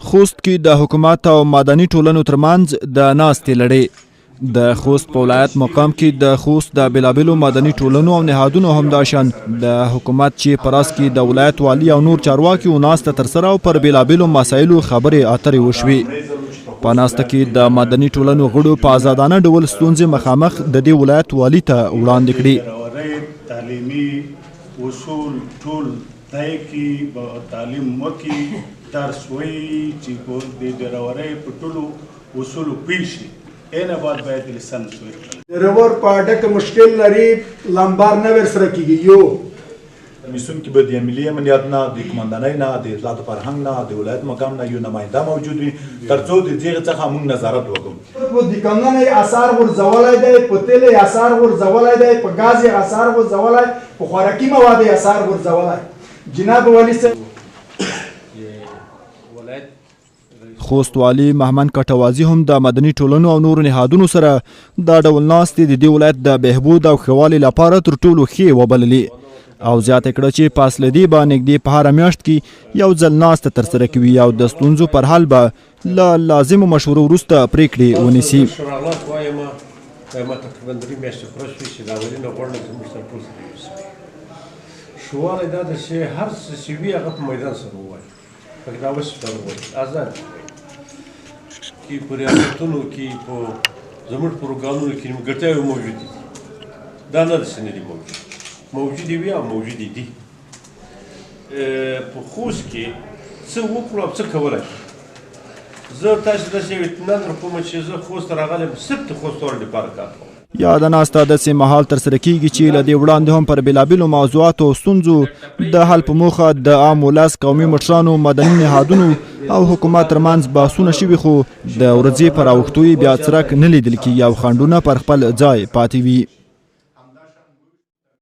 خوست کې د حکومت او مدني ټولنو ترمنځ د ناستې لړۍ. د خوست په ولایت مقام کې د خوست د بېلابېلو مدني ټولنو او نهادونو همداشان د حکومت چې په راس کې د ولایت والي او نور چارواکي و ناسته ترسره او پر بېلابېلو مسایلو خبرې اترې وشوې. په ناسته کې د مدني ټولنو غړو په آزادانه ډول ستونزې مخامخ د دې ولایت والي ته وړاندې کړې. تعلیمي اصول ټول ځای کې به تعلیم وکړي، درس وایي چې په دې ډرورۍ په ټولو اصولو پوه شي. اینه باید لیسنس ورکړي. ډرور په اډه کې مشکل لري، لمبار نه ورسره کېږي. یو میسون کې به د ملي امنیت نه، د قمندانۍ نه، د اطلاعات فرهنګ نه، د ولایت مقام نه یو نماینده موجود وي تر څو د دې څخه موږ نظارت وکړو. په د قانون اثار ورزولای دی، په تیل اثار ورزولای دی، په غاز اثار ورزولای، په خوراکي مواد اثار ورزولای. جناب والي صاحب خوست والي مهمه کټوازي هم د مدني ټولنو او نورو نهادونو سره دا ډول ناستې د دې ولایت د بهبود او ښه والي لپاره تر ټولو ښې وبللې او زیاته کړه چې په اصلدي به نږدې په هره میاشت کې یو ځل ناسته ترسره کوي او د ستونزو پر حل به له لازمو مشورو وروسته پریکړې ونیسي. شوالی دا ده چې هر څه چې وي هغه په میدان سره ووایي، پکې دا اوس سره ووایي آزاد کې په ریاستونو کې په زموږ پروګرامونو کې نیمګړتیاوې موجودې دي. دا نه ده چې نه دي موجودې وي او موجودې دي. په خوست کې څه وکړو او څه کولی شو. زه تاسو داسې یو اطمینان درکوم چې زه خوست ته راغلی یم صرف د خوست ټولنې لپاره کار کوم. یا د ناسته داسې مهال ترسره کیږي چې له دې وړاندې هم پر بېلابېلو موضوعاتو او ستونزو د حل په موخه د عام ولس، قومي مشرانو، مدني نهادونو او حکومت ترمنځ بحثونه شوي، خو د ورځې پر اوښتو یې بیا څرک نه لیدل کېږي او خنډونه پر خپل ځای پاتې وي.